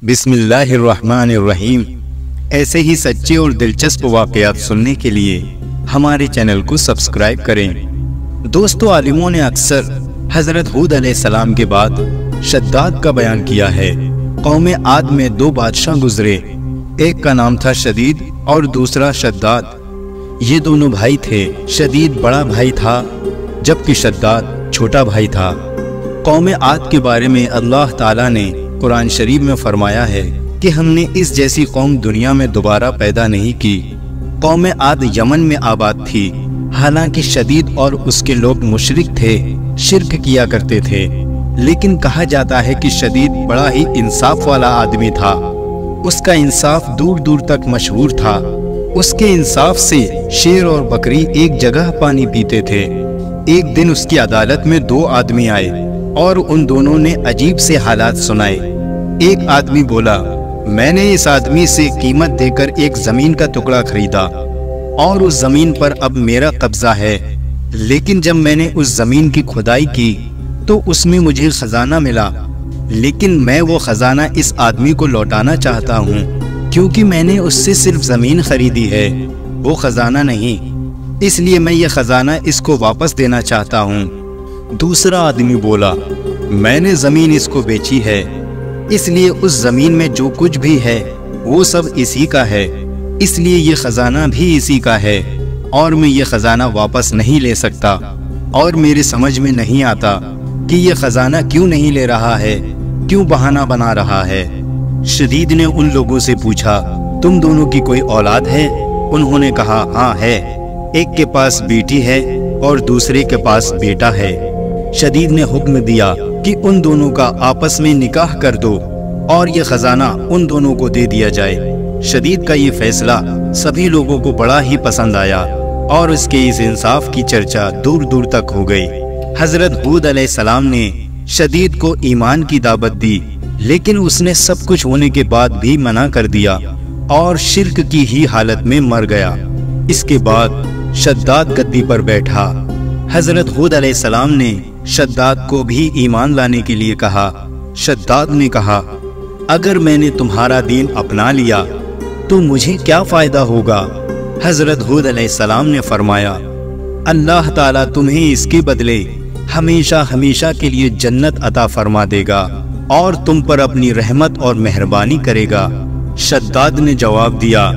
بسم اللہ الرحمن الرحیم۔ ایسے ہی سچے اور دلچسپ واقعات سننے کے لیے ہمارے چینل کو سبسکرائب کریں۔ دوستو، عالموں نے اکثر حضرت ہود علیہ السلام کے بعد شداد کا بیان کیا ہے۔ قوم عاد میں دو بادشاہ گزرے، ایک کا نام تھا شدید اور دوسرا شداد۔ یہ دونوں بھائی تھے۔ شدید بڑا بھائی تھا جبکہ شداد چھوٹا بھائی تھا۔ قوم عاد کے بارے میں اللہ تعالیٰ نے قرآن شریف میں فرمایا ہے کہ ہم نے اس جیسی قوم دنیا میں دوبارہ پیدا نہیں کی۔ قوم عاد یمن میں آباد تھی، حالانکہ شدید اور اس کے لوگ مشرک تھے، شرک کیا کرتے تھے، لیکن کہا جاتا ہے کہ شدید بڑا ہی انصاف والا آدمی تھا۔ اس کا انصاف دور دور تک مشہور تھا۔ اس کے انصاف سے شیر اور بکری ایک جگہ پانی پیتے تھے۔ ایک دن اس کی عدالت میں دو آدمی آئے اور ان دونوں نے عجیب سے حالات سنائے۔ ایک آدمی بولا، میں نے اس آدمی سے قیمت دے کر ایک زمین کا ٹکڑا خریدا اور اس زمین پر اب میرا قبضہ ہے، لیکن جب میں نے اس زمین کی کھدائی کی تو اس میں مجھے خزانہ ملا، لیکن میں وہ خزانہ اس آدمی کو لوٹانا چاہتا ہوں، کیونکہ میں نے اس سے صرف زمین خریدی ہے، وہ خزانہ نہیں، اس لیے میں یہ خزانہ اس کو واپس دینا چاہتا ہوں۔ دوسرا آدمی بولا، میں نے زمین اس کو بیچی ہے، اس لیے اس زمین میں جو کچھ بھی ہے وہ سب اسی کا ہے، اس لیے یہ خزانہ بھی اسی کا ہے اور میں یہ خزانہ واپس نہیں لے سکتا، اور میرے سمجھ میں نہیں آتا کہ یہ خزانہ کیوں نہیں لے رہا ہے، کیوں بہانہ بنا رہا ہے۔ شدید نے ان لوگوں سے پوچھا، تم دونوں کی کوئی اولاد ہے؟ انہوں نے کہا، ہاں ہے، ایک کے پاس بیٹی ہے اور دوسرے کے پاس بیٹا ہے۔ شدید نے حکم دیا کہ ان دونوں کا آپس میں نکاح کر دو اور یہ خزانہ ان دونوں کو دے دیا جائے۔ شدید کا یہ فیصلہ سبھی لوگوں کو بڑا ہی پسند آیا اور اس کے اس انصاف کی چرچا دور دور تک ہو گئی۔ حضرت ہود علیہ السلام نے شدید کو ایمان کی دعوت دی، لیکن اس نے سب کچھ ہونے کے بعد بھی منع کر دیا اور شرک کی ہی حالت میں مر گیا۔ اس کے بعد شداد گدی پر بیٹھا۔ حضرت ہود علیہ السلام نے شداد کو بھی ایمان لانے کے لیے کہا۔ شداد نے کہا، اگر میں نے تمہارا دین اپنا لیا تو مجھے کیا فائدہ ہوگا؟ حضرت ہود علیہ السلام نے فرمایا، اللہ تعالیٰ تمہیں اس کے بدلے ہمیشہ ہمیشہ کے لیے جنت عطا فرما دے گا اور تم پر اپنی رحمت اور مہربانی کرے گا۔ شداد نے جواب دیا،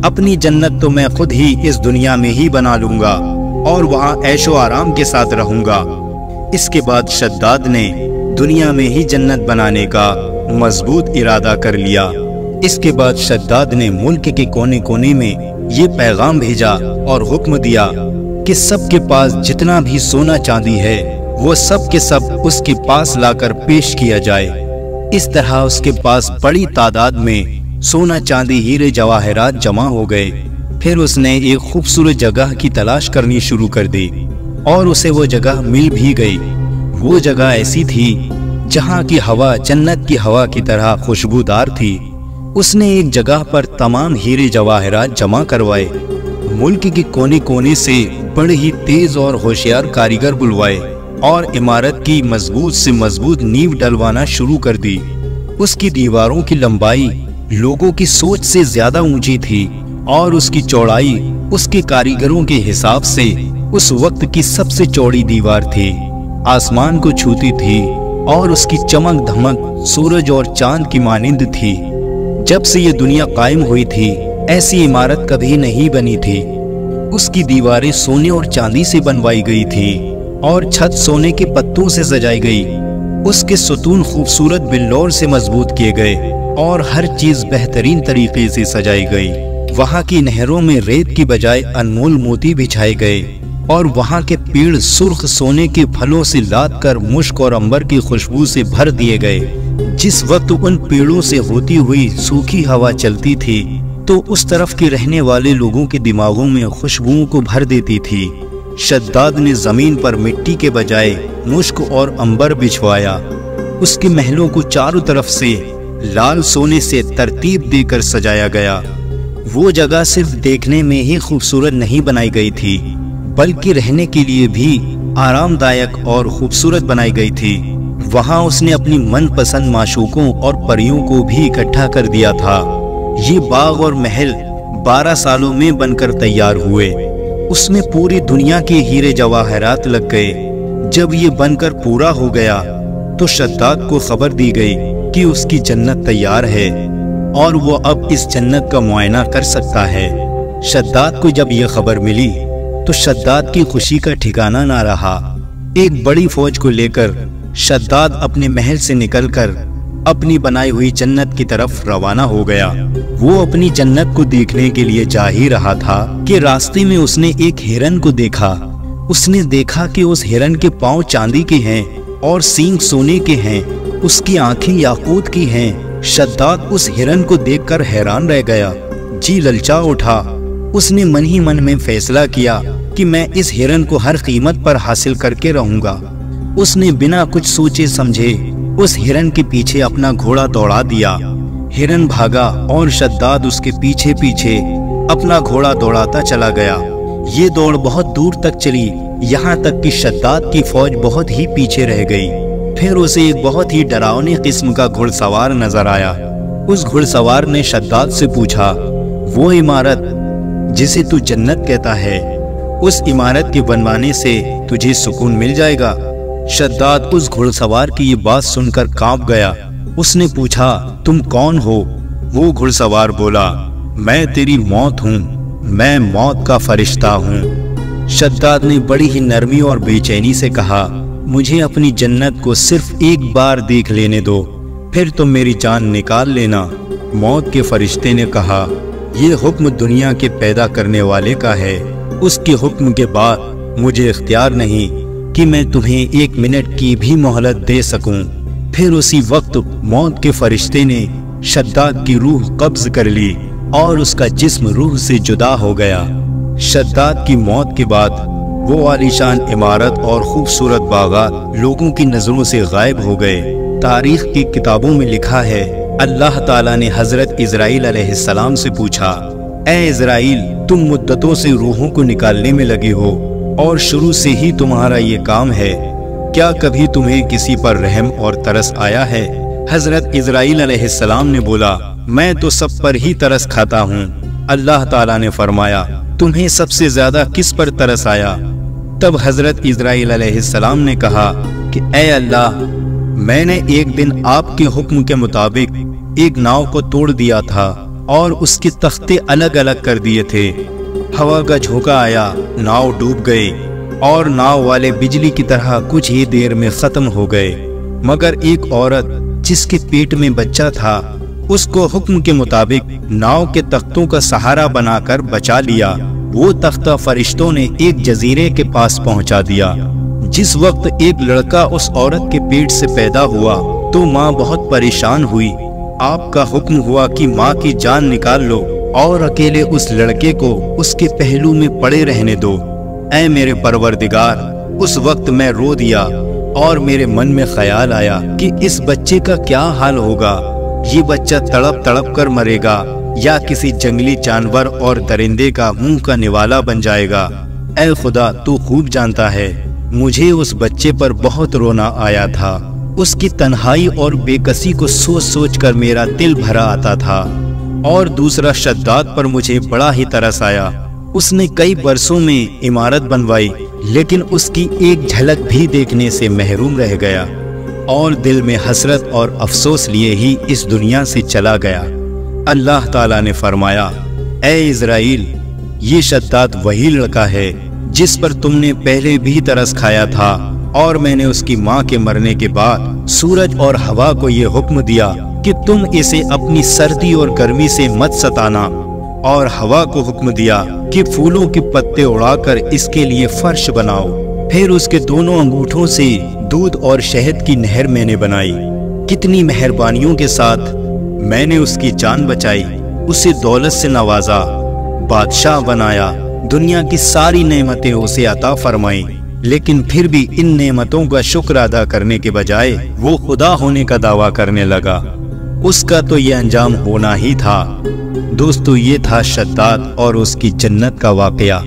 اپنی جنت تو میں خود ہی اس دنیا میں ہی بنا لوں گا اور وہاں عیش و آرام کے ساتھ رہوں گا۔ اس کے بعد شداد نے دنیا میں ہی جنت بنانے کا مضبوط ارادہ کر لیا۔ اس کے بعد شداد نے ملک کے کونے کونے میں یہ پیغام بھیجا اور حکم دیا کہ سب کے پاس جتنا بھی سونا چاندی ہے وہ سب کے سب اس کے پاس لا کر پیش کیا جائے۔ اس طرح اس کے پاس بڑی تعداد میں سونا چاندی ہیرے جواہرات جمع ہو گئے۔ پھر اس نے ایک خوبصورت جگہ کی تلاش کرنی شروع کر دی اور اسے وہ جگہ مل بھی گئی۔ وہ جگہ ایسی تھی جہاں کی ہوا جنت کی ہوا کی طرح خوشبودار تھی۔ اس نے ایک جگہ پر تمام ہیرے جواہرات جمع کروائے، ملک کے کونے کونے سے بڑے ہی تیز اور ہوشیار کاریگر بلوائے اور عمارت کی مضبوط سے مضبوط نیو ڈلوانا شروع کر دی۔ اس کی دیواروں کی لمبائی لوگوں کی سوچ سے زیادہ اونچی تھی اور اس کی چوڑائی اس کے کاریگروں کے حساب سے اس وقت کی سب سے چوڑی دیوار تھی، آسمان کو چھوتی تھی اور اس کی چمک دھمک سورج اور چاند کی مانند تھی۔ جب سے یہ دنیا قائم ہوئی تھی ایسی عمارت کبھی نہیں بنی تھی۔ اس کی دیواریں سونے اور چاندی سے بنوائی گئی تھی اور چھت سونے کے پتوں سے سجائی گئی۔ اس کے ستون خوبصورت بلور سے مضبوط کیے گئے اور ہر چیز بہترین طریقے سے سجائی گئی۔ وہاں کی نہروں میں ریت کی بجائے انمول موتی بچھائے گئے اور وہاں کے پیڑ سرخ سونے کے پھلوں سے لاد کر مشک اور عنبر کی خوشبو سے بھر دیے گئے۔ جس وقت ان پیڑوں سے ہوتی ہوئی سوکھی ہوا چلتی تھی تو اس طرف کے رہنے والے لوگوں کے دماغوں میں خوشبوؤں کو بھر دیتی تھی۔ شداد نے زمین پر مٹی کے بجائے مشک اور عنبر بچھوایا۔ اس کے محلوں کو چاروں طرف سے لال سونے سے ترتیب دے کر سجایا گیا۔ وہ جگہ صرف دیکھنے میں ہی خوبصورت نہیں بنائی گئی تھی، بلکہ رہنے کے لیے بھی آرام دائک اور خوبصورت بنائی گئی تھی۔ वहाँ उसने अपनी मनपसंद माशूकों और परियों को भी इकट्ठा कर दिया था। ये बाग और महल 12 सालों में बनकर तैयार हुए। उसमें पूरी दुनिया के हीरे जवाहरात लग गए। जब ये बनकर पूरा हो गया तो शद्दाद को खबर दी गई कि उसकी जन्नत तैयार है और वो अब इस जन्नत का मुआयना कर सकता है। शद्दाद को जब ये खबर मिली तो शद्दाद की खुशी का ठिकाना ना रहा। एक बड़ी फौज को लेकर शद्दाद अपने महल से निकलकर अपनी बनाई हुई जन्नत की तरफ रवाना हो गया। वो अपनी जन्नत को देखने के लिए जा ही रहा था कि रास्ते में उसने एक हिरन को देखा। उसने देखा कि उस हिरन के पांव चांदी के हैं और सींग सोने के हैं, उसकी आंखें याकूत की हैं। शद्दाद उस हिरन को देखकर हैरान रह गया, जी ललचा उठा। उसने मन ही मन में फैसला किया कि मैं इस हिरन को हर कीमत पर हासिल करके रहूंगा। उसने बिना कुछ सोचे समझे उस हिरन के पीछे अपना घोड़ा दौड़ा दिया। हिरन भागा और शद्दाद उसके पीछे पीछे अपना घोड़ा दौड़ाता चला गया। ये दौड़ बहुत दूर तक चली, यहाँ तक कि शद्दाद की फौज बहुत ही पीछे रह गई। फिर उसे एक बहुत ही डरावनी किस्म का घुड़सवार नजर आया। उस घुड़सवार ने शद्दाद से पूछा, वो इमारत जिसे तू जन्नत कहता है, उस इमारत के बनवाने से तुझे सुकून मिल जाएगा? शद्दाद उस घुड़सवार की ये बात सुनकर कांप गया। उसने पूछा, तुम कौन हो? वो घुड़सवार बोला, मैं तेरी मौत हूँ, मैं मौत का फरिश्ता हूँ। शद्दाद ने बड़ी ही नरमी और बेचैनी से कहा, मुझे अपनी जन्नत को सिर्फ एक बार देख लेने दो, फिर तुम मेरी जान निकाल लेना। मौत के फरिश्ते ने कहा, ये हुक्म दुनिया के पैदा करने वाले का है, उसके हुक्म के बाद मुझे इख्तियार नहीं कि मैं तुम्हें 1 मिनट की भी मोहलत दे सकूं। फिर उसी वक्त मौत के फरिश्ते ने शद्दाद की रूह कब्ज कर ली और उसका जिस्म रूह से जुदा हो गया। शद्दाद की मौत के बाद वो आलीशान इमारत और खूबसूरत बागात लोगों की नजरों से गायब हो गए। तारीख की किताबों में लिखा है, अल्लाह ताला ने हजरत इजराइल अलैहिस्सलाम से पूछा, ए इजराइल, तुम मुद्दतों से रूहों को निकालने में लगे हो और शुरू से ही तुम्हारा ये काम है, क्या कभी तुम्हें किसी पर रहम और तरस आया है? हजरत इजराइल अलैहिस्सलाम ने बोला, मैं तो सब पर ही तरस खाता हूँ। अल्लाह ताला ने फरमाया, तुम्हें सबसे ज्यादा किस पर तरस आया? तब हजरत इजराइल अलैहिस्सलाम ने कहा कि ए अल्लाह, मैंने एक दिन आपके हुक्म के मुताबिक एक नाव को तोड़ दिया था और उसके तख्ते अलग अलग कर दिए थे। हवा का झोंका आया, नाव डूब गई और नाव वाले बिजली की तरह कुछ ही देर में खत्म हो गए। मगर एक औरत जिसके पेट में बच्चा था, उसको हुक्म के मुताबिक नाव के तख्तों का सहारा बनाकर बचा लिया। वो तख्ता फरिश्तों ने एक जजीरे के पास पहुंचा दिया। जिस वक्त एक लड़का उस औरत के पेट से पैदा हुआ तो माँ बहुत परेशान हुई। आपका हुक्म हुआ कि माँ की जान निकाल लो और अकेले उस लड़के को उसके पहलू में पड़े रहने दो। ऐ मेरे परवरदिगार, उस वक्त मैं रो दिया और मेरे मन में ख्याल आया कि इस बच्चे का क्या हाल होगा। ये बच्चा तड़प तड़प कर मरेगा या किसी जंगली जानवर और दरिंदे का मुंह का निवाला बन जाएगा। ऐ खुदा, तू खूब जानता है, मुझे उस बच्चे पर बहुत रोना आया था। उसकी तन्हाई और बेकसी को सोच सोच कर मेरा दिल भरा आता था। और दूसरा, शद्दाद पर मुझे बड़ा ही तरस आया। उसने कई बरसों में इमारत बनवाई, लेकिन उसकी एक झलक भी देखने से महरूम रह गया और दिल में हसरत और अफसोस लिए ही इस दुनिया से चला गया। अल्लाह ताला ने फरमाया, ए इजराइल, ये शद्दाद वही लड़का है जिस पर तुमने पहले भी तरस खाया था, और मैंने उसकी माँ के मरने के बाद सूरज और हवा को ये हुक्म दिया कि तुम इसे अपनी सर्दी और गर्मी से मत सताना, और हवा को हुक्म दिया कि फूलों के पत्ते उड़ाकर इसके लिए फर्श बनाओ। फिर उसके दोनों अंगूठों से दूध और शहद की नहर मैंने बनाई। कितनी मेहरबानियों के साथ मैंने उसकी जान बचाई, उसे दौलत से नवाजा, बादशाह बनाया, दुनिया की सारी नेमतें उसे अता फरमाई। लेकिन फिर भी इन नेमतों का शुक्र अदा करने के बजाय वो खुदा होने का दावा करने लगा। उसका तो ये अंजाम होना ही था। दोस्तों, ये था शद्दाद और उसकी जन्नत का वाकया।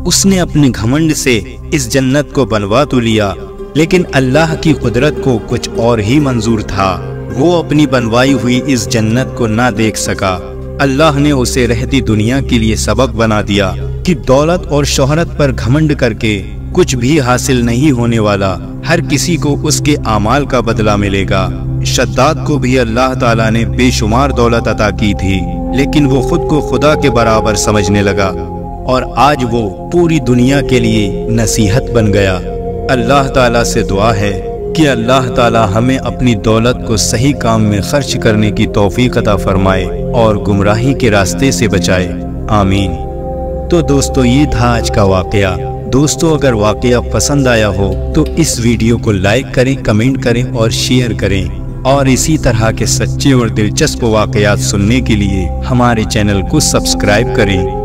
उसने अपने घमंड से इस जन्नत को बनवा तो लिया, लेकिन अल्लाह की कुदरत को कुछ और ही मंजूर था। वो अपनी बनवाई हुई इस जन्नत को ना देख सका। अल्लाह ने उसे रहती दुनिया के लिए सबक बना दिया कि दौलत और शोहरत पर घमंड करके कुछ भी हासिल नहीं होने वाला। हर किसी को उसके आमाल का बदला मिलेगा। शद्दाद को भी अल्लाह ताला ने बेशुमार दौलत अता की थी, लेकिन वो खुद को खुदा के बराबर समझने लगा और आज वो पूरी दुनिया के लिए नसीहत बन गया। अल्लाह ताला से दुआ है कि अल्लाह ताला हमें अपनी दौलत को सही काम में खर्च करने की तौफीक अता फरमाए और गुमराही के रास्ते से बचाए। आमीन। तो दोस्तों, ये था आज का वाकया। दोस्तों, अगर वाकया पसंद आया हो तो इस वीडियो को लाइक करें, कमेंट करें और शेयर करें। और इसी तरह के सच्चे और दिलचस्प वाकयात सुनने के लिए हमारे चैनल को सब्सक्राइब करें।